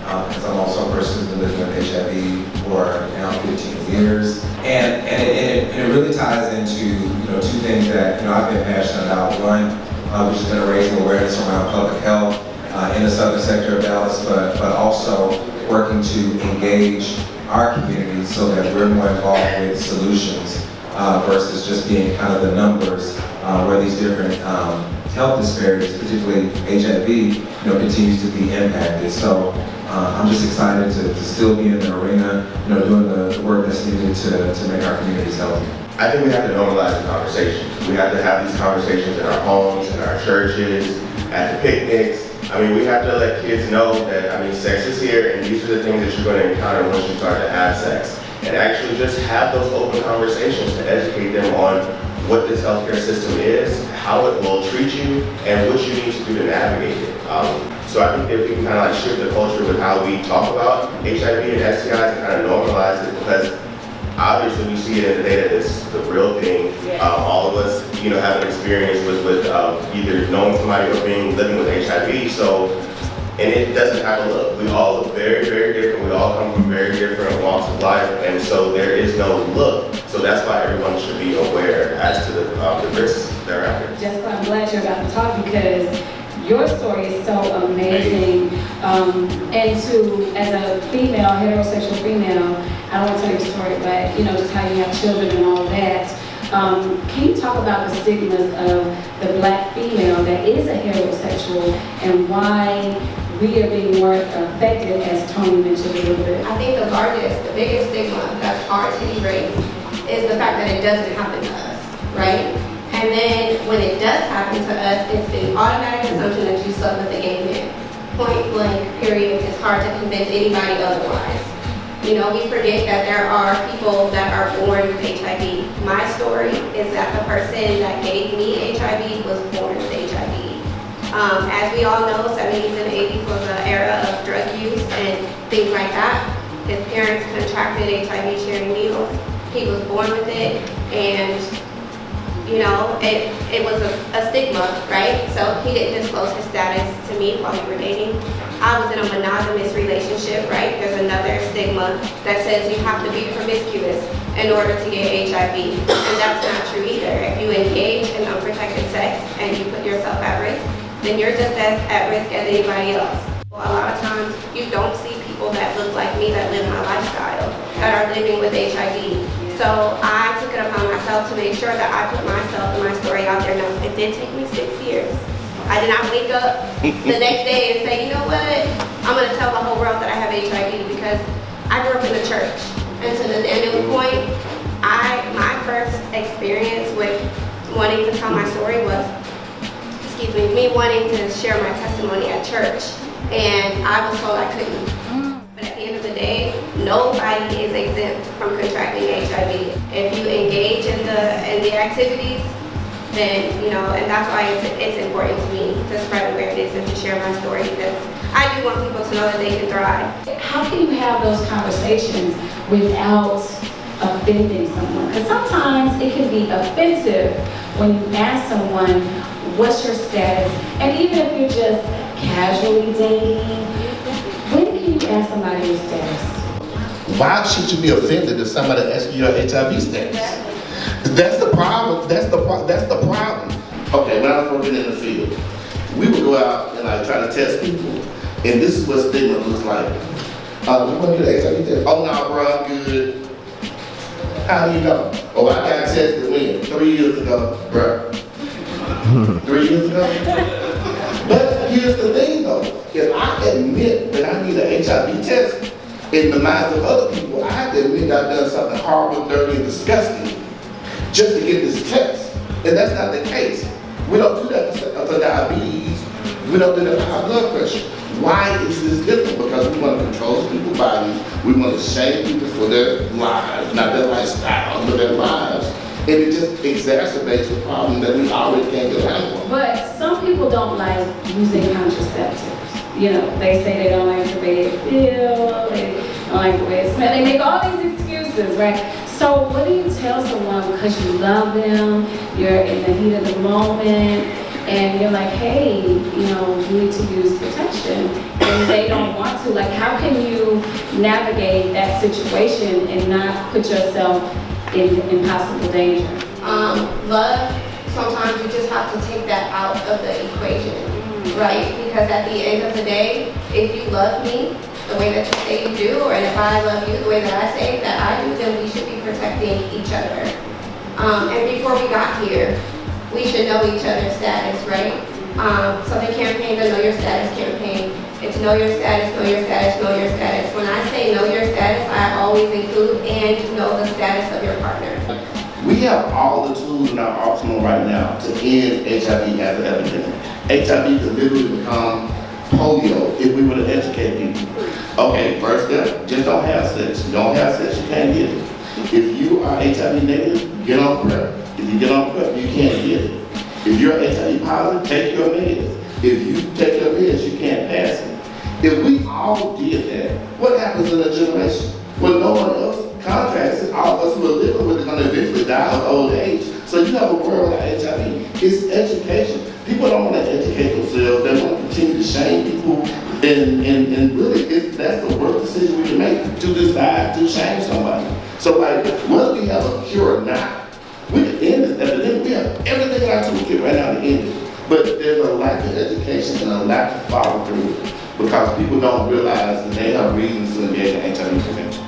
because I'm also a person who's been living with HIV for now 15 years. And it really ties into two things that I've been passionate about. One, which has been raising awareness around public health in the southern sector of Dallas, but also working to engage our communities so that we're more involved with solutions versus just being kind of the numbers where these different health disparities, particularly HIV, continues to be impacted. So I'm just excited to still be in the arena, doing the work that's needed to make our communities healthy. I think we have to normalize the conversation. We have to have these conversations in our homes, in our churches, at the picnics. I mean, we have to let kids know that, sex is here and these are the things that you're going to encounter once you start to have sex. And actually just have those open conversations to educate them on what this healthcare system is, how it will treat you, and what you need to do to navigate it. So I think if we can kind of shift the culture with how we talk about HIV and STIs and kind of normalize it, because obviously we see it in the data, it's the real thing. All of us, have an experience with either knowing somebody or living with HIV. So, and it doesn't have a look. We all look very, very different. We all come from very different walks of life, and so there is no look. So that's why everyone should be aware as to the risks that are out there. Jessica, I'm glad you're about to talk because your story is so amazing. And as a female, heterosexual female, I don't want to tell your story, but just how you have children and all that. Can you talk about the stigmas of the Black female that is a heterosexual and why we are being more affected, as Tony mentioned a little bit? I think the biggest stigma that's hard to erase is the fact that it doesn't happen to us, right? And then when it does happen to us, it's the automatic assumption that you slept with a gay man. Point blank, period. It's hard to convince anybody otherwise. We forget that there are people that are born with HIV. My story is that the person that gave me HIV was born with HIV. As we all know, 70s and 80s was an era of drug use and things like that. His parents contracted HIV sharing needles. He was born with it, and it was a stigma, right? So he didn't disclose his status to me while we were dating. I was in a monogamous relationship, right? There's another stigma that says you have to be promiscuous in order to get HIV. And that's not true either. If you engage in unprotected sex and you put yourself at risk, then you're just as at risk as anybody else. A lot of times you don't see people that look like me that live my lifestyle, that are living with HIV. So I took it upon myself to make sure that I put myself and my story out there. Now, it did take me 6 years. I did not wake up the next day and say, you know what, I'm going to tell the whole world that I have HIV, because I grew up in the church. And to the end of the point, my first experience with wanting to tell my story was, me wanting to share my testimony at church. And I was told I couldn't. But at the end of the day, nobody is exempt from contracting HIV. If you engage in the activities, then, and that's why it's important to me to spread awareness and to share my story, because I do want people to know that they can thrive. How can you have those conversations without offending someone? Because sometimes it can be offensive when you ask someone, what's your status? And even if you're just casually dating, when can you ask somebody your status? Why should you be offended if somebody asks you your HIV status? That's the problem. That's the problem. Okay, when I was working in the field, we would go out and try to test people, and this is what stigma looks like. You want to get an HIV test? Oh no, bro, I'm good. How do you know? Oh, I got tested when? 3 years ago, bro. 3 years ago? But here's the thing though, if I admit that I need an HIV test, in the minds of other people, I have to admit I've done something horrible, dirty, and disgusting just to get this test. And that's not the case. We don't do that for diabetes. We don't do that for high blood pressure. Why is this different? Because we want to control people's bodies. We want to shame people for their lives, not their lifestyle, but their lives. And it just exacerbates the problem that we already can't get out of. But some people don't like using contraceptives. They say they don't like the way it feels, they don't like the way it smells. They make all these excuses, right? So what do you tell someone because you love them, you're in the heat of the moment, and you're like, hey, you need to use protection, and they don't want to to? Like, how can you navigate that situation and not put yourself in impossible danger? Love, sometimes you just have to take that out of the equation, right? Because at the end of the day, if you love me the way that you say you do, or if I love you the way that I say that I do, then we should be protecting each other. And before we got here, we should know each other's status, right? So the campaign, the Know Your Status campaign, it's know your status, know your status, know your status. When I say know your status, I always include and know the status of your partner. We have all the tools in our arsenal right now to end HIV as an epidemic. HIV could literally become polio if we were to educate people. Okay, first step, just don't have sex. You don't have sex, you can't get it. If you are HIV negative, get on PrEP. If you get on PrEP, you can't get it. If you're HIV positive, take your meds. If you take your meds, you can't pass it. If we all did that, what happens in a generation? Well, no one else contracts it. All of us who are living with it are going to eventually die of old age. So you have a world of HIV. It's education. People don't want to educate themselves. They want to continue to shame people. And really, that's the worst decision we can make, to decide to shame somebody. So like, whether we have a cure or not, we can end this epidemic. We have everything in our toolkit right now to end it. But there's a lack of education and a lack of follow through because people don't realize that they have reasons to engage in HIV prevention.